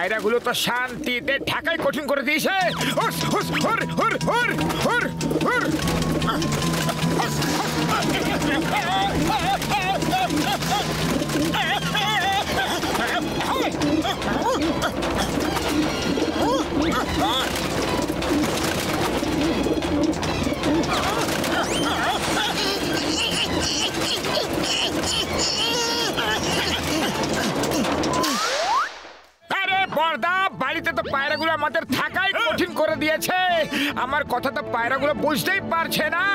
পায়রাগুলো তো শান্তিতে ঢাকাই কঠিন করে দিয়েছে। বর্দা, বাড়িতে তো পায়রাগুলো আমাদের থাকাই কঠিন করে দিয়েছে। আমার কথা তো পায়রাগুলো বুঝতেই পারছে না,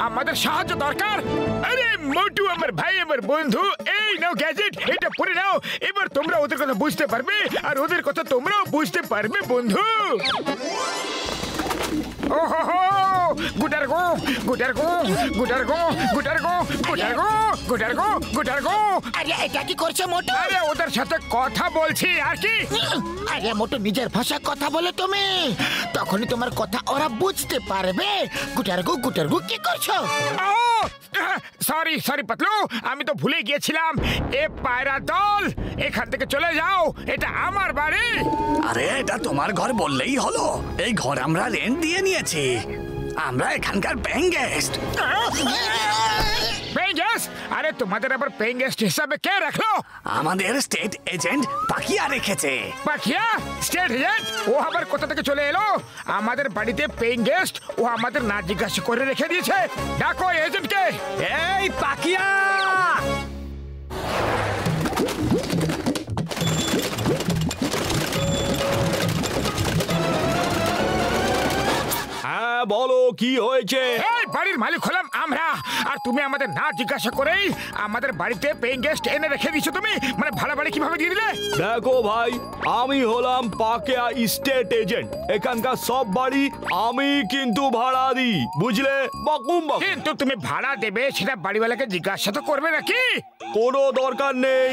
আমাদের সাহায্য দরকার। আরে মোটু আমার ভাই, আমার বন্ধু, এই নাও গ্যাজেট, এটা পরে নাও। এবার তোমরা ওদের কথা বুঝতে পারবে আর ওদের কথা তোমরাও বুঝতে পারবে বন্ধু। ওহো, গুটারগো গুটারগো গুটারগো গুটারগো গুটারগো গুটারগো গুটারগো। আরে এটা কি করছে মোটু? আরে ওদের সাথে কথা বলছি আর কি। আরে মোটু, নিজের ভাষায় কথা বলে তুমি, তখনই তোমার কথা ওরা বুঝতে পারবে। গুটারগু গুটারগু কি করছো? সরি সরি পাতলু, আমি তো ভুলে গিয়েছিলাম। এ পায়রা দল, এখান থেকে চলে যাও, এটা আমার বাড়ি। আরে এটা তোমার ঘর বললেই হলো, এই ঘর আমরা রেন্ট দিয়ে নিয়েছি, আমরা এখানকার পেইং গেস্ট। Paying guest? আরে তোমাদের আবার পেইং গেস্ট হিসাবে কে রাখলো? আমাদের স্টেট এজেন্ট পাখিয়া রেখেছে। পাখিয়া? State agent? ও আবার কোথা থেকে চলে এলো আমাদের বাড়িতে পেইং গেস্ট? ও আমাদের না জিজ্ঞাসা করে রেখে দিয়েছে। ডাকো এজেন্টকে। এই পাখিয়া! হ্যাঁ বলো, কি হয়েছে? এই বাড়ির মালিক হলাম আমরা, আর তুমি আমাদের না জিজ্ঞাসা করেই আমাদের বাড়িতে পেইং গেস্ট এনে রেখে দিয়েছো। তুমি মানে ভাড়া বাড়ি কিভাবে দিয়ে দিলে? দেখো ভাই, আমি হলাম পাকিয়া স্টেট এজেন্ট, এখানকার সব বাড়ি আমি কিন্তু ভাড়া দিই, বুঝলে? বকুম বকুম। কিন্তু তুমি ভাড়া দেবে সেটা বাড়িওয়ালাকে জিজ্ঞাসা তো করবে নাকি? কোনো দরকার নেই,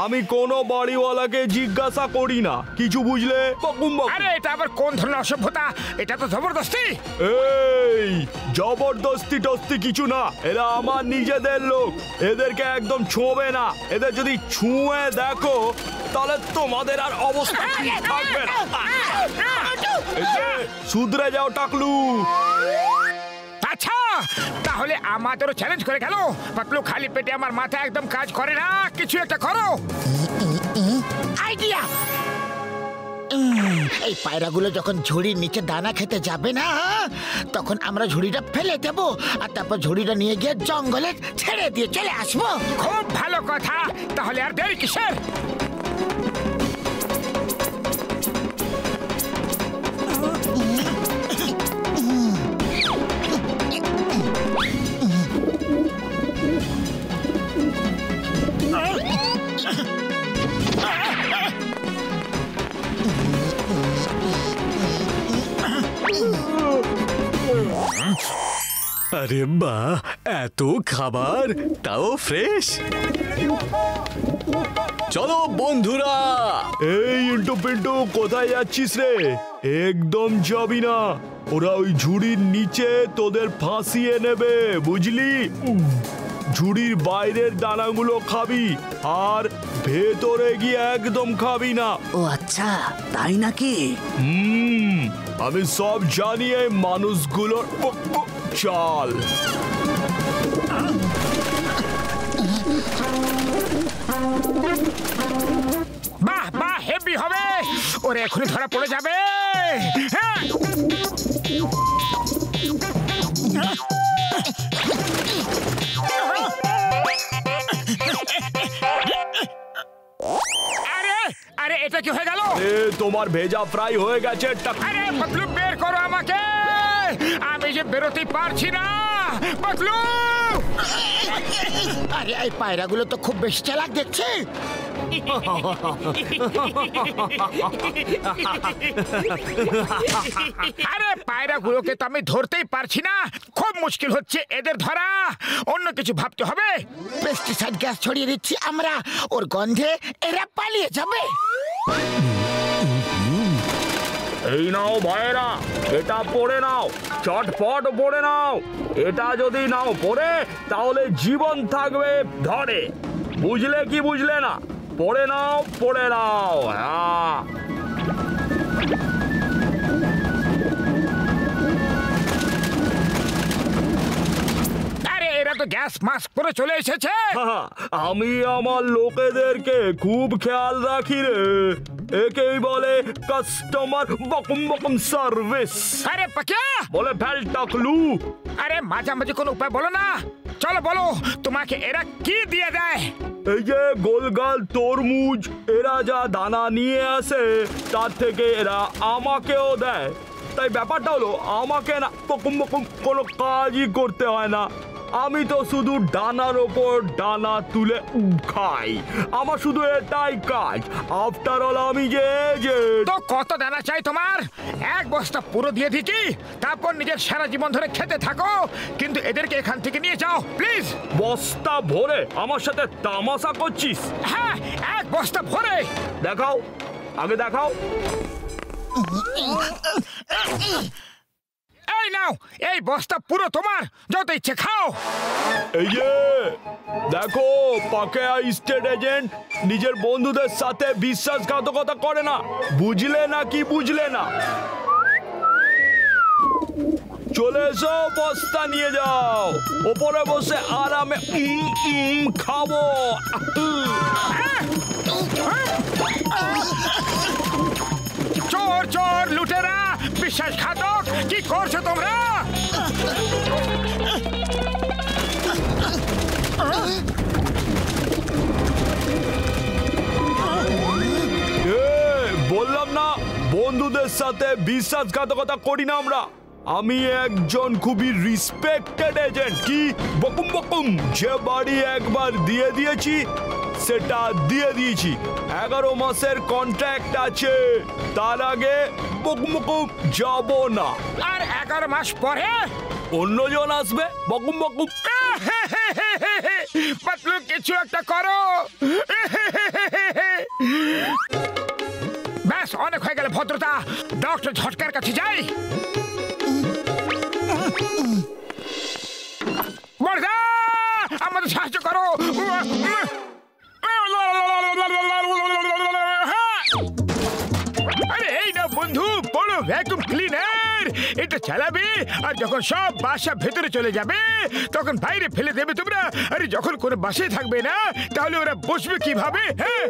আমি কোনো বাড়িওয়ালাকে জিজ্ঞাসা করি না কিছু, বুঝলে? বকুম বকুম। আরে এটা আবার কোন ধরনের অসভ্যতা? এটা তো জবরদস্তি। এই জবরদস্তি টস্তি কিছু না, এরা আমার নিজেদের লোক, এদেরকে একদম ছোঁবে না। এদের যদি ছুঁয়ে দেখো তাহলে তোমাদের আর অবস্থা ঠিক থাকবে না। শুধরে যাও টাকলু। আচ্ছা, তাহলে আমাদেরও চ্যালেঞ্জ করে গেল। পাতলু, খালি পেটে আমার মাথা একদম কাজ করে না, কিছু একটা করো। আইডিয়া! এই পায়রাগুলো যখন ঝুড়ির নিচে দানা খেতে যাবে না, তখন আমরা ঝুড়িটা ফেলে দেবো, আর তারপর ঝুড়িটা নিয়ে গিয়ে জঙ্গলে ছেড়ে দিয়ে চলে আসবো। খুব ভালো কথা, তাহলে আর দেরি কিসের? আরে বাহ, এত খাবার, তাও ফ্রেশ। চলো বন্ধুরা। এই ইন্টু পিন্টু, কোথায় যাচ্ছিস রে? একদম যাবি না, ওরা ওই ঝুড়ির নিচে তোদের ফাঁসিয়ে নেবে, বুঝলি? ঝুড়ির বাইরের দানাগুলো খাবি আর ভেতরে গিয়ে একদম খাবি না। ও আচ্ছা, তাই নাকি? আমি সব জানি এই মানুষগুলোর চাল। বাহ বাহ, হেভি হবে। ওরে এখনই ধরা পড়ে যাবে। হ্যাঁ, আরে আরে, এটা কি হয়ে গেল? তোমার ভেজা ফ্রাই হয়ে গেছে। আরে পাতলু, বের করো আমাকে, আমি যে বেরোতেই পারছি না। পাতলু! আরে এই পায়রাগুলো তো খুব বেশি চালাক দেখছি। আরে পায়রাগুলোকে তো আমি ধরতেই পারছি না, খুব মুশকিল হচ্ছে এদের ধরা। অন্য কিছু ভাবতে হবে। পেস্টিসাইড গ্যাস ছড়িয়ে দিচ্ছি আমরা, ওর গন্ধে এরা পালিয়ে যাবে। এই নাও ভাইরা, এটা পড়ে নাও, চটপট পড়ে নাও। এটা যদি নাও পড়ে তাহলে জীবন থাকবে ধরে, বুঝলে কি বুঝলে না? পড়ে নাও, পড়ে নাও। হ্যাঁ। আরে এরা তো গ্যাস মাস্ক পরে চলে এসেছে। আমি আমার লোকেদেরকে খুব খেয়াল রাখি রে, একেই বলে কাস্টমার বকম বকম সার্ভিস। আরে পাকিয়া বলে ফেল টাকলু। আরে মাঝামাঝি কোনো উপায় বলো না, চলো বলো তোমাকে এরা কি দিয়ে দেয়। এই যে গোলগাল তরমুজ, এরা যা দানা নিয়ে আসে তার থেকে এরা আমাকেও দেয়। তাই ব্যাপারটা হলো আমাকে না বকম বকম কোনো কাজই করতে হয় না, আমি তো শুধু ডানার ওপর ডানা তুলে খাই, আমার শুধু এটাই কাজ। আফটার অল আমি যে তো কত দানা চাই তোমার? এক বস্তা পুরো দিয়ে দিকি, তারপর নিজের সারা জীবন ধরে খেতে থাকো, কিন্তু এদেরকে এখান থেকে নিয়ে যাও প্লিজ। বস্তা ভরে আমার সাথে তামাশা করছিস? হ্যাঁ, এক বস্তা ভরে। দেখাও, আগে দেখাও। এই নাও, এই বস্তা পুরো তোমার, যত ইচ্ছে খাও। এই যে দেখো, পাকেয়া স্টেট এজেন্ট নিজের বন্ধুদের সাথে বিশ্বাসঘাতকতা করে না, বুঝলে না কি বুঝলে না? চলে এসো, বস্তা নিয়ে যাও, ওপরে বসে আরামে খাবো। চোর চোর লুটেরা বিশ্বাসঘাতক, কি করছো তোমরা? বললাম না বন্ধুদের সাথে বিশ্বাসঘাতকতা করি না আমরা। আমি একজন খুবই রিসপেক্টেড এজেন্ট। কি বকুম বকুম, যে বাড়ি একবার দিয়ে দিয়েছি সেটা দিয়ে দিয়েছি। 11 মাসের কন্ট্রাক্ট আছে, তার আগে বকুম বকুম যাব না। আর 11 মাস পরে অন্যজন আসবে বকুম বকুম। পাতলু কিছু একটা করো। ব্যাস, অনেক হয়ে গেল ভদ্রতা, ডক্টর ঝটকার কাছে যাই। বড়দা, আমাদের সাহায্য করো। আরে এই না বন্ধু, বড় ভ্যাকুম ক্লিনার, এটা চালাবে আর যখন সব বাসা ভেতরে চলে যাবে তখন বাইরে ফেলে দেবে তোমরা। আরে যখন কোনো বাসায় থাকবে না তাহলে ওরা বসবে কিভাবে? হ্যাঁ,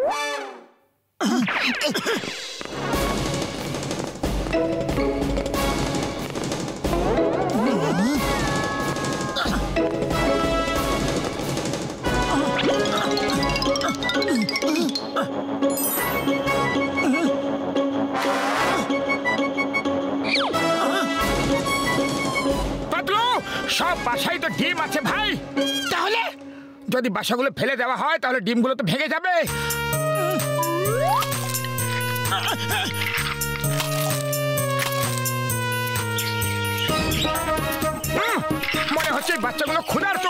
সব বাসায় তো ডিম আছে ভাই, তাহলে যদি বাসাগুলো ফেলে দেওয়া হয় তাহলে ডিমগুলো তো ভেঙে যাবে। মনে হচ্ছে বাচ্চাগুলো ক্ষুধার্ত।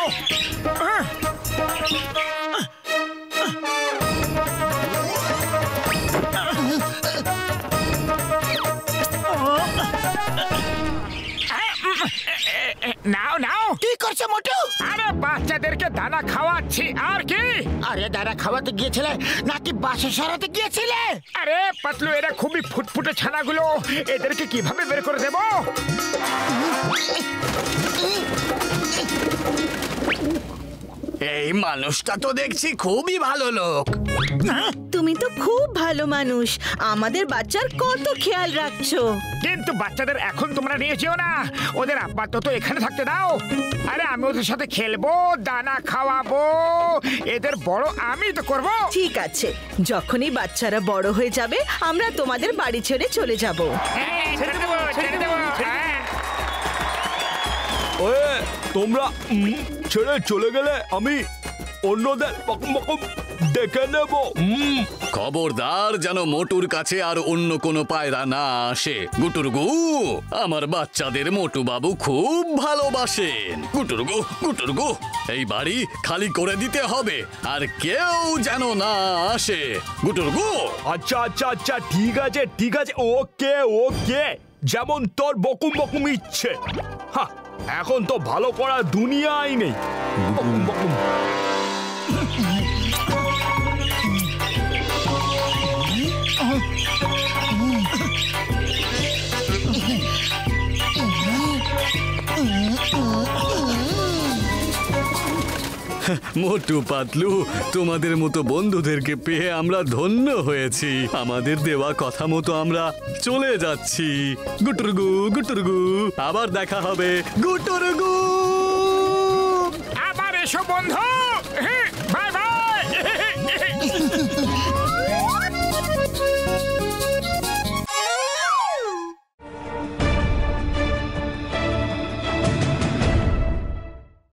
নাও নাও। কি করছে মোটু? আরে বাচ্চাদেরকে দানা খাওয়াচ্ছি। আর কি? আরে দানা খাওয়াতে গিয়েছিলে নাকি বাসা সরাতে গিয়েছিলে? আরে পাতলু, এরা খুবই ফুটফুটে ছানাগুলো, এদেরকে কিভাবে বের করে দেব? এই মানুষটা তো দেখছি খুবই ভালো লোক। তুমি তো খুব ভালো মানুষ, আমাদের বাচ্চার কত খেয়াল রাখছো। কিন্তু বাচ্চাদের এখন তোমরা নিয়ে যেও না, ওদের আপাতত এখানে থাকতে দাও। আরে আমি ওদের সাথে খেলবো, দানা খাওয়াবো, এদের বড় আমি তো করব। ঠিক আছে, যখনই বাচ্চারা বড় হয়ে যাবে আমরা তোমাদের বাড়ি ছেড়ে চলে যাব। হ্যাঁ, ছেড়ে দেবো, ছেড়ে দেবো। হ্যাঁ। ওয়ে, তোমরা ছেড়ে চলে গেলে আমি অন্যদের বকম বকম ডেকে নেব। খবরদার যেন মোটুর কাছে আর অন্য কোনো পায়রা না আসে। গুটুরগু, আমার বাচ্চাদের মোটু বাবু খুব ভালোবাসেন। গুটুরগু, গুটুরগু, এই বাড়ি খালি করে দিতে হবে আর কেউ যেন না আসে। গুটুরগু। আচ্ছা আচ্ছা আচ্ছা, ঠিক আছে ঠিক আছে, ওকে ওকে, যেমন তোর বকুম বকুম ইচ্ছে। হ্যাঁ, এখন তো ভালো করার দুনিয়াই নেই। বকুম বকুম। মোটু পাতলু, তোমাদের মতো বন্ধুদেরকে পেয়ে আমরা ধন্য হয়েছি। আমাদের দেওয়া কথা মতো আমরা চলে যাচ্ছি। গুটুরগু গুটুরগু, আবার দেখা হবে। গুটুরগু। আবার এসো বন্ধু।